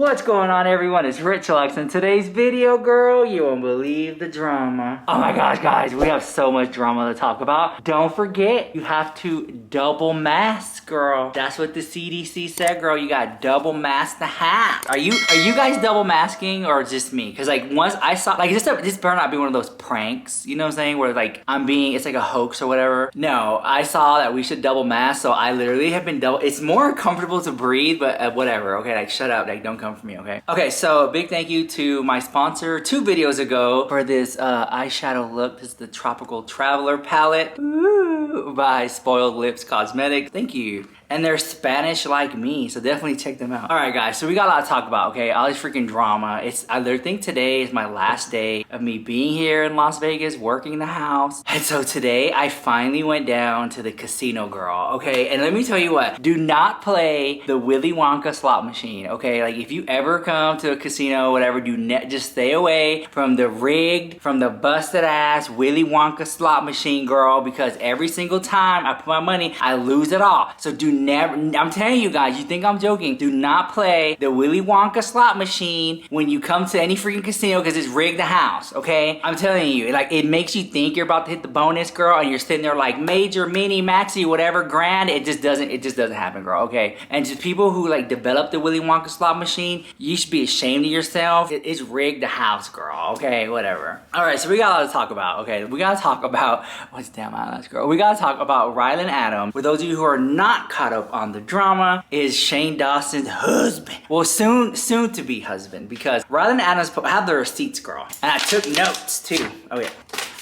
What's going on, everyone? It's Rich Lux, and today's video, girl, you won't believe the drama. Oh my gosh, guys, we have so much drama to talk about. Don't forget, you have to double mask, girl. That's what the CDC said, girl. You got double mask the hat. Are you guys double masking or just me? Because like once I saw, like this better not be one of those pranks, you know what I'm saying? Where like it's like a hoax or whatever. No, I saw that we should double mask, so I literally have been double. It's more comfortable to breathe, but whatever. Okay, like shut up, like don't come for me, okay? Okay, so big thank you to my sponsor 2 videos ago for this eyeshadow look. This is the Tropical Traveler palette. Ooh, by Spoiled Lips Cosmetics. Thank you. And they're Spanish like me, so definitely check them out. All right, guys, so we got a lot to talk about, okay? All this freaking drama. I literally think today is my last day of me being here in Las Vegas, working the house. And so today, I finally went down to the casino, girl, okay? And let me tell you what, do not play the Willy Wonka slot machine, okay? Like, if you ever come to a casino, whatever, just stay away from the rigged, from the busted ass Willy Wonka slot machine, girl, because every single time I put my money, I lose it all. So I'm telling you guys, you think I'm joking, do not play the Willy Wonka slot machine when you come to any freaking casino because it's rigged the house, okay? I'm telling you, like, it makes you think you're about to hit the bonus, girl, and you're sitting there like major, mini, maxi, whatever, grand. It just doesn't happen, girl, okay? And just people who like develop the Willy Wonka slot machine, you should be ashamed of yourself. It's rigged the house, girl, okay? Whatever. All right, so we got a lot to talk about, okay? We gotta talk about, what's damn eyelash, girl? We gotta talk about Ryland Adams. For those of you who are not caught up on the drama, is Shane Dawson's husband. Well, soon to be husband, because Ryland Adams have the receipts, girl. And I took notes too. Oh yeah.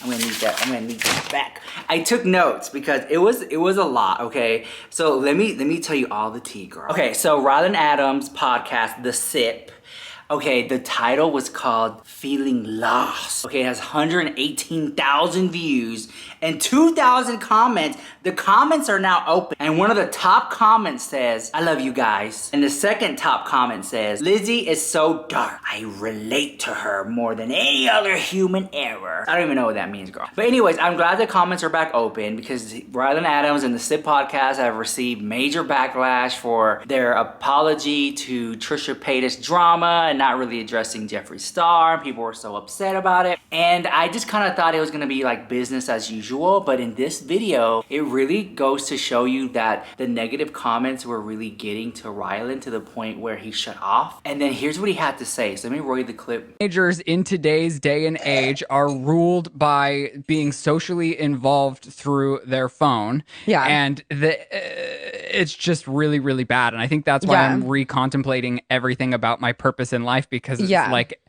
I'm gonna need that back. I took notes because it was a lot, okay? So let me tell you all the tea, girl. Okay, so Ryland Adams' podcast, The Sip. Okay, the title was called Feeling Lost. Okay, it has 118,000 views and 2,000 comments. The comments are now open. And one of the top comments says, I love you guys. And the second top comment says, Lizzie is so dark. I relate to her more than any other human ever. I don't even know what that means, girl. But anyways, I'm glad the comments are back open because Ryland Adams and the SIP podcast have received major backlash for their apology to Trisha Paytas drama and not really addressing Jeffree Star. People were so upset about it. And I just kind of thought it was gonna be like business as usual. But in this video, it really goes to show you that the negative comments were really getting to Ryland to the point where he shut off. And then here's what he had to say. So let me roll you the clip. Teenagers in today's day and age are ruled by being socially involved through their phone. Yeah. And it's just really, really bad. And I think that's why I'm recontemplating everything about my purpose in life, because it's like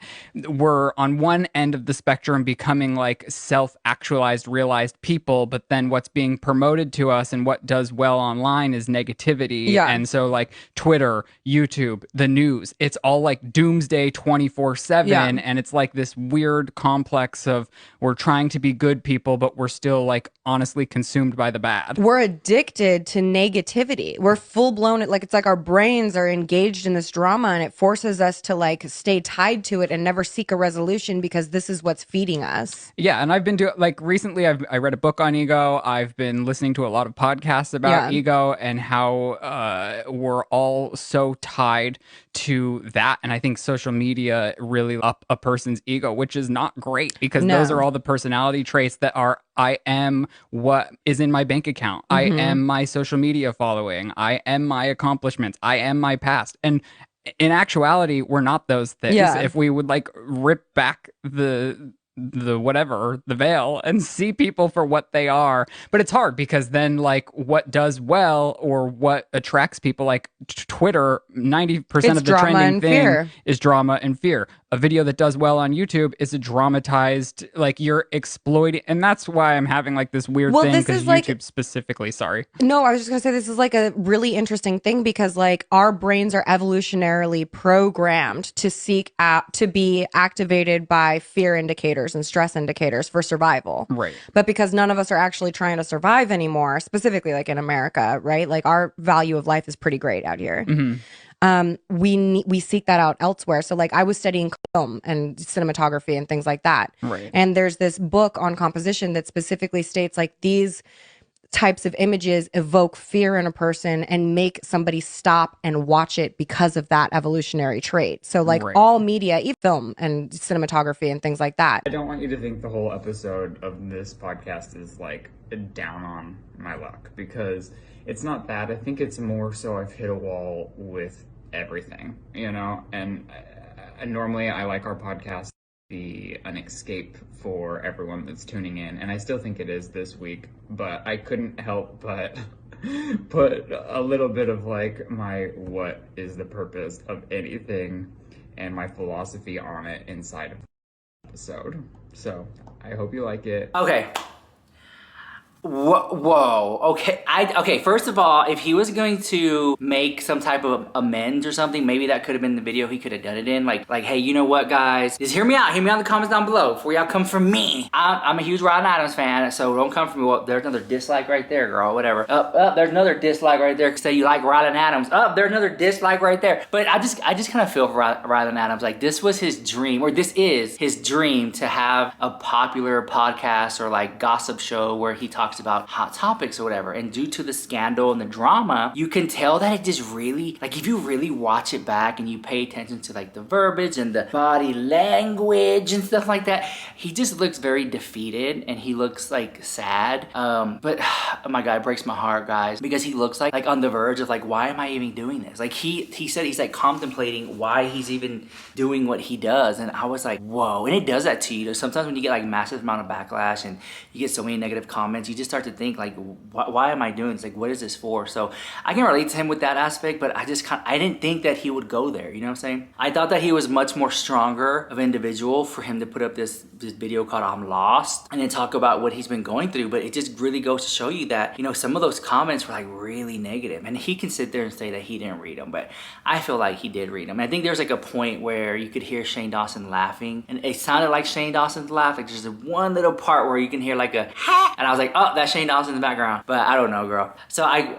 we're on one end of the spectrum becoming like self-actualized, realized people, but then what's being promoted to us and what does well online is negativity. And so like Twitter, YouTube, the news, it's all like doomsday 24/7. And it's like this weird complex of we're trying to be good people, but we're still like honestly consumed by the bad. We're addicted to negativity. We're full blown, like it's like our brains are engaged in this drama and it forces us to like stay tied to it and never seek a resolution because this is what's feeding us. Yeah, and I've been doing, like recently I read a book on ego. I've been listening to a lot of podcasts about ego and how we're all so tied to that. And I think social media really up a person's ego, which is not great because those are all the personality traits that are I am what is in my bank account. I am my social media following. I am my accomplishments. I am my past. And in actuality, we're not those things. If we would like rip back the veil and see people for what they are. But it's hard because then like what does well or what attracts people, like Twitter, 90% of the trending thing is drama and fear. A video that does well on YouTube is a dramatized, like you're exploiting. And that's why I'm having like this weird thing because YouTube specifically, sorry. No, I was just gonna say this is like a really interesting thing because like our brains are evolutionarily programmed to seek out, to be activated by fear indicators and stress indicators for survival. Right. But because none of us are actually trying to survive anymore, specifically like in America, right? Like our value of life is pretty great out here. We seek that out elsewhere. So like I was studying film and cinematography and things like that. Right. And there's this book on composition that specifically states like these types of images evoke fear in a person and make somebody stop and watch it because of that evolutionary trait. So like all media, even film and cinematography and things like that. I don't want you to think the whole episode of this podcast is like down on my luck, because it's not that. I think it's more so I've hit a wall with everything, you know, and normally I like our podcast be an escape for everyone that's tuning in, and I still think it is this week, but I couldn't help but put a little bit of like my what is the purpose of anything and my philosophy on it inside of the episode. So I hope you like it. Okay. Whoa. Okay. Okay. First of all, if he was going to make some type of amends or something, maybe that could have been the video he could have done it in. Like, hey, you know what, guys? Just hear me out. Hear me out in the comments down below before y'all come for me. I'm a huge Ryan Adams fan, so don't come for me. Well, there's another dislike right there, girl. Whatever. There's another dislike right there. Say you like Ryland Adams. There's another dislike right there. But I just kind of feel for Ryland Adams. Like, this was his dream, or this is his dream, to have a popular podcast or like gossip show where he talks about hot topics or whatever. And due to the scandal and the drama, you can tell that it just really, like, if you really watch it back and you pay attention to like the verbiage and the body language and stuff like that, he just looks very defeated and he looks like sad. But oh my God, it breaks my heart, guys, because he looks like on the verge of like, why am I even doing this? Like he said he's like contemplating why he's even doing what he does. And I was like, whoa. And it does that to you. Sometimes when you get like massive amount of backlash and you get so many negative comments, you just start to think like, why am I doing this? Like, what is this for? So I can relate to him with that aspect, but I didn't think that he would go there. You know what I'm saying? I thought that he was much more stronger of an individual for him to put up this video called I'm Lost and then talk about what he's been going through. But it just really goes to show you that, you know, some of those comments were like really negative, and he can sit there and say that he didn't read them, but I feel like he did read them. And I think there's like a point where you could hear Shane Dawson laughing, and it sounded like Shane Dawson's laugh. Like there's one little part where you can hear like a ha, and I was like, oh, that's Shane Dawson in the background. But I don't know, girl. So I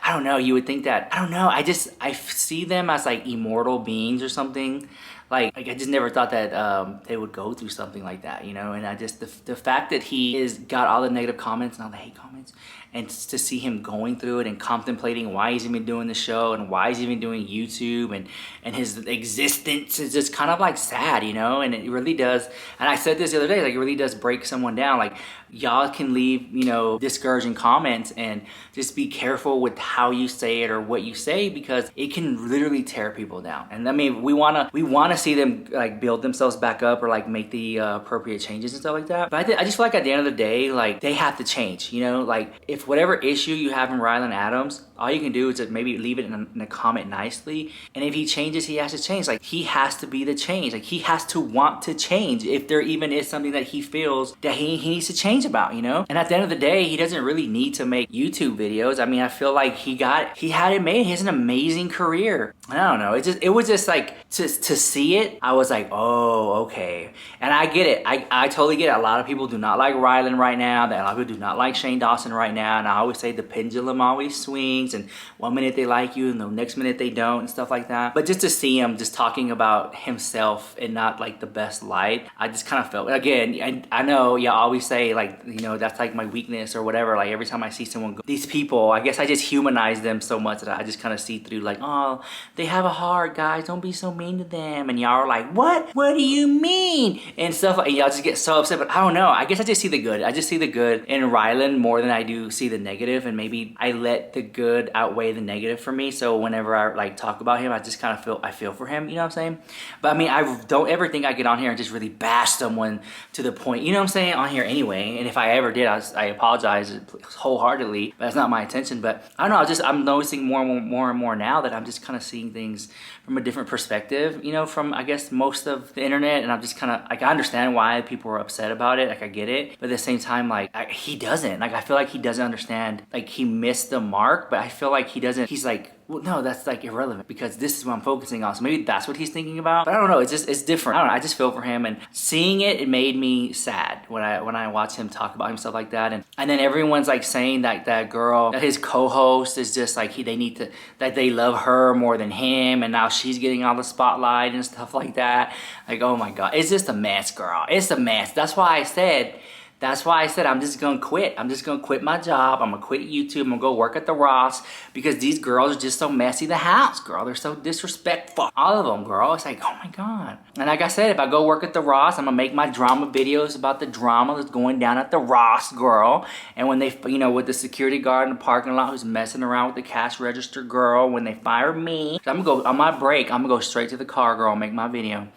don't know. You would think that, I don't know. I see them as like immortal beings or something. Like I just never thought that they would go through something like that, you know. And I just the fact that he is got all the negative comments and all the hate comments, and to see him going through it and contemplating why he's even doing the show and why he's even doing YouTube and his existence is just kind of like sad, you know. And it really does. And I said this the other day, like it really does break someone down. Like y'all can leave, you know, discouraging comments, and just be careful with how you say it or what you say, because it can literally tear people down. And I mean, we wanna see them like build themselves back up or like make the appropriate changes and stuff like that. But I just feel like at the end of the day, like they have to change, you know. Like if whatever issue you have in Ryland Adams, all you can do is to maybe leave it in a comment nicely. And if he changes, he has to change. Like he has to be the change. Like he has to want to change if there even is something that he feels that he needs to change about, you know. And at the end of the day, he doesn't really need to make YouTube videos. I mean, I feel like he had it made. He has an amazing career. I don't know. It was just like to see it, I was like, oh, okay. And I get it. I totally get it. A lot of people do not like Ryland right now. A lot of people do not like Shane Dawson right now. And I always say the pendulum always swings, and one minute they like you and the next minute they don't and stuff like that. But just to see him just talking about himself and not like the best light, I just kind of felt, again, I know y'all always say like, you know, that's like my weakness or whatever. Like every time I see someone go, these people, I guess I just humanize them so much that I just kind of see through like, oh, they have a heart, guys. Don't be so mean to them. And y'all are like, what? What do you mean? And stuff like, and y'all just get so upset. But I don't know. I guess I just see the good. I just see the good in Ryland more than I do see the negative. And maybe I let the good outweigh the negative for me. So whenever I like talk about him, I just kind of feel for him. You know what I'm saying? But I mean, I don't ever think I get on here and just really bash someone to the point, you know what I'm saying, on here anyway. And if I ever did, I apologize wholeheartedly. But that's not my intention. But I don't know. I'm noticing more and more now that I'm just kind of seeing things from a different perspective, you know, from I guess most of the internet. And I'm just kind of like, I understand why people are upset about it. Like I get it. But at the same time, like he doesn't. Like I feel like he doesn't understand. Like he missed the mark. But I feel like he doesn't. He's like, well, no, that's like irrelevant because this is what I'm focusing on. So maybe that's what he's thinking about. But I don't know. It's different. I don't know. I just feel for him, and seeing it made me sad when I watch him talk about himself like that. And then everyone's like saying that girl, that his co-host is just like that they love her more than him, and now she's getting all the spotlight and stuff like that. Like, oh my God, it's just a mess, girl. It's a mess. That's why I said That's why I said I'm just gonna quit. I'm just gonna quit my job. I'm gonna quit YouTube. I'm gonna go work at the Ross because these girls are just so messy. The house, girl, they're so disrespectful. All of them, girl. It's like, oh my God. And like I said, if I go work at the Ross, I'm gonna make my drama videos about the drama that's going down at the Ross, girl. And when they, you know, with the security guard in the parking lot who's messing around with the cash register girl, when they fire me, so I'm gonna go on my break. I'm gonna go straight to the car, girl, and make my video.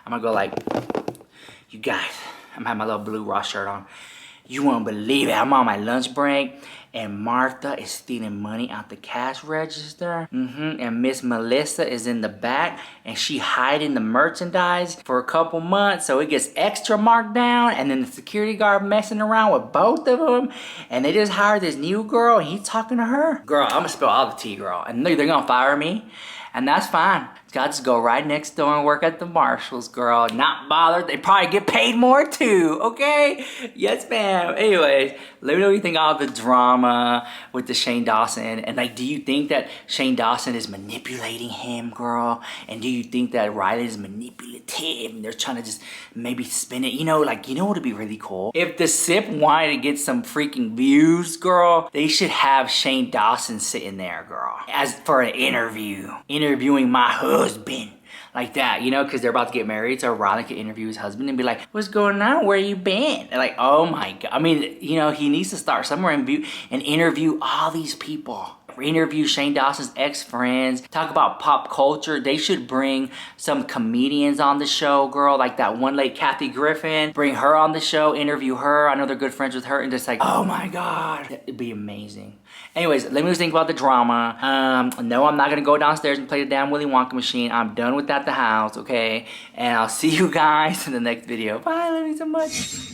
I'm gonna go like, you guys. I'm having my little blue Ross shirt on. You won't believe it. I'm on my lunch break and Martha is stealing money out the cash register. And Miss Melissa is in the back and she hiding the merchandise for a couple months so it gets extra marked down, and then the security guard messing around with both of them, and they just hired this new girl and he's talking to her. Girl, I'm gonna spill all the tea, girl, and they're gonna fire me. And that's fine. I'll just go right next door and work at the Marshalls, girl. Not bothered. They probably get paid more too, okay? Yes, ma'am. Anyways, let me know what you think of the drama with the Shane Dawson. And like, do you think that Shane Dawson is manipulating him, girl? And do you think that Riley is manipulative and they're trying to just maybe spin it? You know, like, you know what would be really cool? If the SIP wanted to get some freaking views, girl, they should have Shane Dawson sitting there, girl, as for an interview. Interviewing my husband. Like that, you know, because they're about to get married, so Riley could interview his husband and be like, what's going on? Where you been? And like, oh my God. I mean, you know, he needs to start somewhere and interview all these people. Interview Shane Dawson's ex-friends, talk about pop culture. They should bring some comedians on the show, girl, like that one lady, Kathy Griffin. Bring her on the show, interview her. I know they're good friends with her, and just like, oh my God, it'd be amazing. Anyways, let me just think about the drama. No, I'm not gonna go downstairs and play the damn Willy Wonka machine. I'm done with that at the house, okay? And I'll see you guys in the next video. Bye, love you so much.